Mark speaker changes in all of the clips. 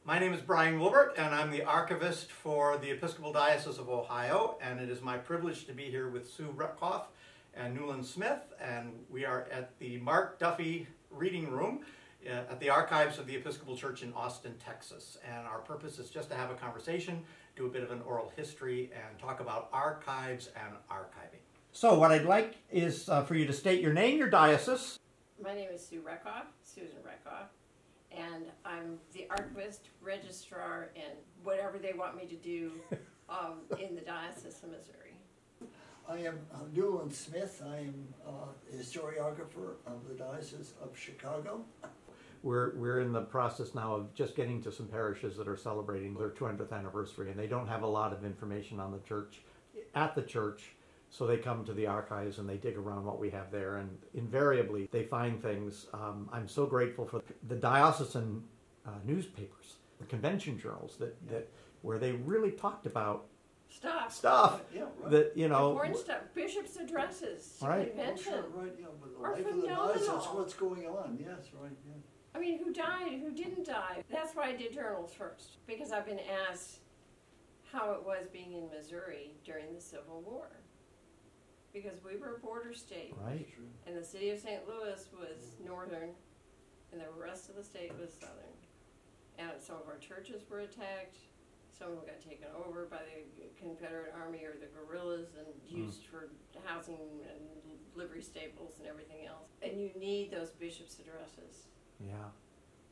Speaker 1: My name is Brian Wilbert, and I'm the Archivist for the Episcopal Diocese of Ohio, and it is my privilege to be here with Sue Repkoff and Newland Smith, and we are at the Mark Duffy Reading Room at the Archives of the Episcopal Church in Austin, Texas. And our purpose is just to have a conversation, do a bit of an oral history, and talk about archives and archiving. So what I'd like is for you to state your name, your diocese.
Speaker 2: My name is Sue Repkoff, Susan Repkoff, and I'm the Archivist, Registrar, and whatever they want me to do in the Diocese of Missouri.
Speaker 3: I am Newland Smith. I am a historiographer of the Diocese of Chicago.
Speaker 1: We're in the process now of just getting to some parishes that are celebrating their 200th anniversary, and they don't have a lot of information on the church, at the church, so they come to the archives and they dig around what we have there, and invariably they find things. I'm so grateful for the diocesan newspapers, the convention journals where they really talked about stuff
Speaker 3: Yeah, right.
Speaker 1: that, you know,
Speaker 2: Important stuff, bishops' addresses,
Speaker 1: right.
Speaker 2: convention.
Speaker 3: Oh, sure, right, yeah, but the
Speaker 2: Are
Speaker 3: life of the
Speaker 2: phenomenal.
Speaker 3: diocese, what's going on, yes, right, yeah.
Speaker 2: I mean, who died, who didn't die. That's why I did journals first, because I've been asked how it was being in Missouri during the Civil War. Because we were a border state,
Speaker 1: Right.
Speaker 2: and the city of St. Louis was northern, and the rest of the state was southern. And some of our churches were attacked, some of them got taken over by the Confederate Army or the guerrillas and used for housing and livery stables and everything else. And you need those bishops' addresses
Speaker 1: Yeah.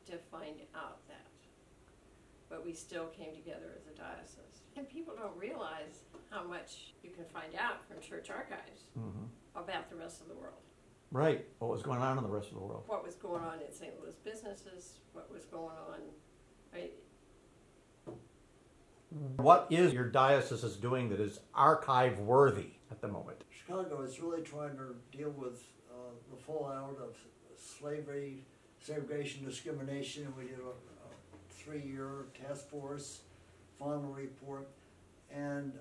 Speaker 2: to find out that. But we still came together as a diocese. And people don't realize how much you can find out from church archives about the rest of the world.
Speaker 1: Right. What was going on in the rest of the world?
Speaker 2: What was going on in St. Louis businesses, what was going on, right?
Speaker 1: What is your diocese is doing that is archive worthy at the moment?
Speaker 3: Chicago is really trying to deal with the fallout of slavery, segregation, discrimination, and we did a 3-year task force final report, and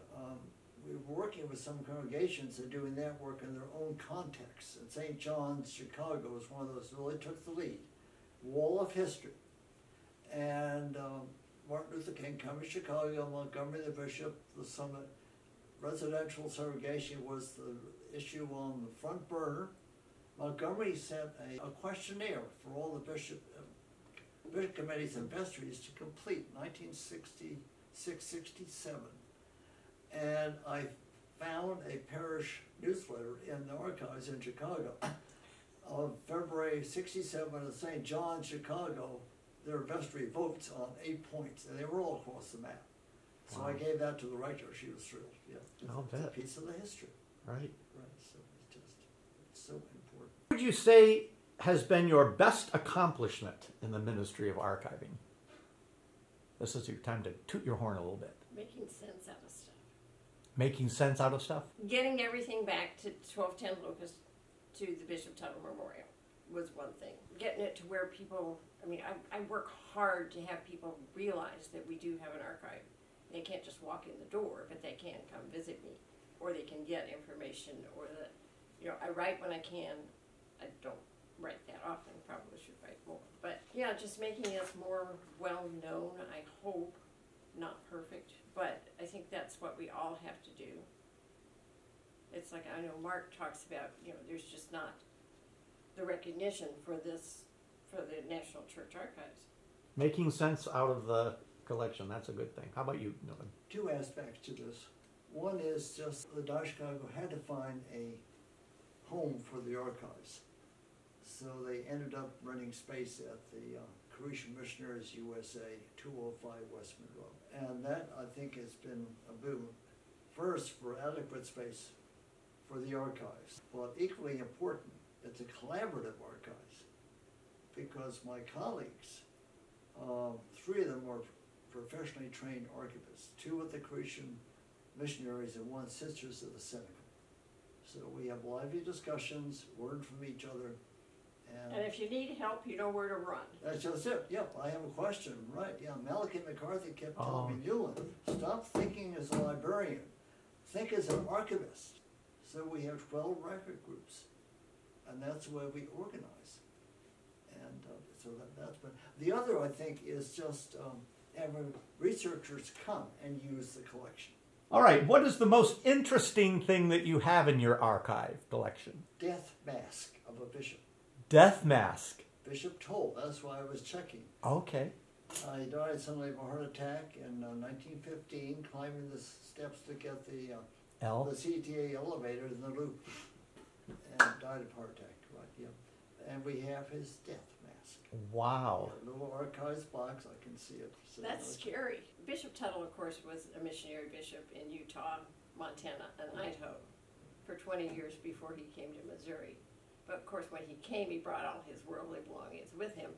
Speaker 3: we were working with some congregations that are doing that work in their own context. And St. John's, Chicago is one of those that really took the lead. Wall of history. And Martin Luther King coming to Chicago, Montgomery the bishop, the summit. Residential segregation was the issue on the front burner. Montgomery sent a questionnaire for all the bishop committees and vestries to complete 1966-67. And I found a parish newsletter in the archives in Chicago of February 67 at St. John, Chicago. Their vestry votes on 8 points, and they were all across the map. So I gave that to the rector. She was thrilled. Yeah, it's a piece of the history.
Speaker 1: Right.
Speaker 3: Right. So it's so important.
Speaker 1: What would you say has been your best accomplishment in the ministry of archiving? This is your time to toot your horn a little bit.
Speaker 2: Making sense out of stuff.
Speaker 1: Making sense out of stuff?
Speaker 2: Getting everything back to 1210 Lucas to the Bishop Tuttle Memorial was one thing. Getting it to where people, I mean, I work hard to have people realize that we do have an archive. They can't just walk in the door, but they can come visit me, or they can get information, or that, you know, I write when I can. I don't write that often, probably should write more. But yeah, just making us more well known, I hope. Not perfect, but I think that's what we all have to do. It's like, I know Mark talks about, you know, there's just not the recognition for this, for the National Church Archives.
Speaker 1: Making sense out of the collection, that's a good thing. How about you, Newland?
Speaker 3: 2 aspects to this. One is just the Diocese of Chicago had to find a home for the archives. So they ended up renting space at the Croatian Missionaries USA, 205 West Monroe. And that, I think, has been a boon. First, for adequate space for the archives. But equally important, it's a collaborative archives. Because my colleagues, 3 of them are professionally trained archivists. 2 at the Croatian Missionaries and 1 Sisters of the Synagogue. So we have lively discussions, learn from each other.
Speaker 2: And if you need help, you know where to run.
Speaker 3: That's just it. Yep, I have a question. Right, yeah. Malachi McCarthy kept telling me, Newland, stop thinking as a librarian. Think as an archivist. So we have 12 record groups. And that's the way we organize. And so that's been. The other, I think, is just having researchers come and use the collection.
Speaker 1: All right, what is the most interesting thing that you have in your archive collection?
Speaker 3: Death mask of a bishop.
Speaker 1: Death mask.
Speaker 3: Bishop Toll, that's why I was checking.
Speaker 1: Okay.
Speaker 3: He died suddenly of a heart attack in 1915, climbing the steps to get the CTA elevator in the loop, and died of heart attack, right, yeah. And we have his death mask.
Speaker 1: Wow.
Speaker 3: A little archives box, I can see it.
Speaker 2: That's scary. Bishop Tuttle, of course, was a missionary bishop in Utah, Montana, and Idaho for 20 years before he came to Missouri. But of course, when he came, he brought all his worldly belongings with him.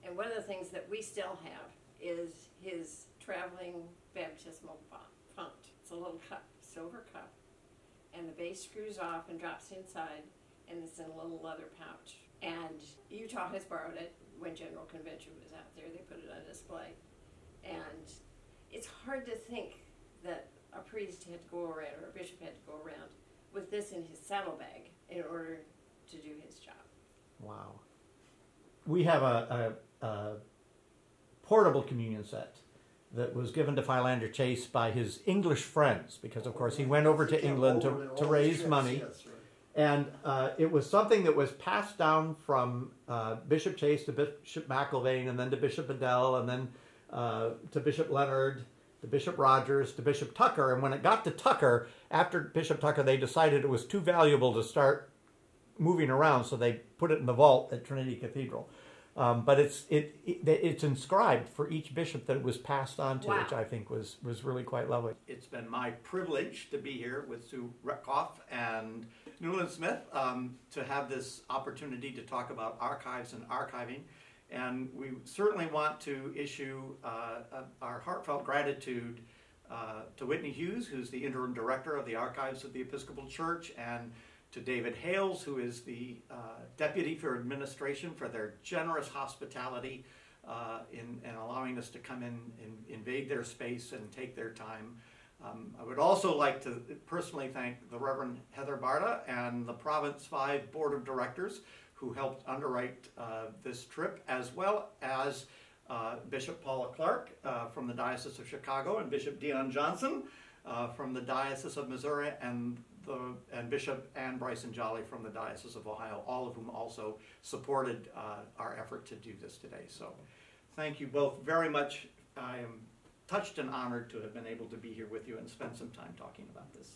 Speaker 2: And one of the things that we still have is his traveling baptismal font. It's a little cup, silver cup, and the base screws off and drops inside, and it's in a little leather pouch. And Utah has borrowed it when General Convention was out there. They put it on display. And it's hard to think that a priest had to go around, or a bishop had to go around, with this in his saddlebag in order to do his job.
Speaker 1: Wow. We have a portable communion set that was given to Philander Chase by his English friends, because of course he went over to England to raise money.
Speaker 3: Yes, right.
Speaker 1: And it was something that was passed down from Bishop Chase to Bishop McIlvaine, and then to Bishop Bedell, and then to Bishop Leonard, to Bishop Rogers, to Bishop Tucker. And when it got to Tucker, after Bishop Tucker, they decided it was too valuable to start moving around, so they put it in the vault at Trinity Cathedral. But it's inscribed for each bishop that it was passed on to,
Speaker 2: wow,
Speaker 1: which I think was really quite lovely. It's been my privilege to be here with Sue Retkoff and Newland Smith to have this opportunity to talk about archives and archiving. And we certainly want to issue our heartfelt gratitude to Whitney Hughes, who's the interim director of the Archives of the Episcopal Church, and to David Hales, who is the Deputy for Administration, for their generous hospitality in allowing us to come in and invade their space and take their time. I would also like to personally thank the Reverend Heather Barta and the Province 5 Board of Directors who helped underwrite this trip, as well as Bishop Paula Clark from the Diocese of Chicago, and Bishop Dion Johnson from the Diocese of Missouri, and Bishop Ann Bryson Jolly from the Diocese of Ohio, all of whom also supported our effort to do this today. So thank you both very much. I am touched and honored to have been able to be here with you and spend some time talking about this.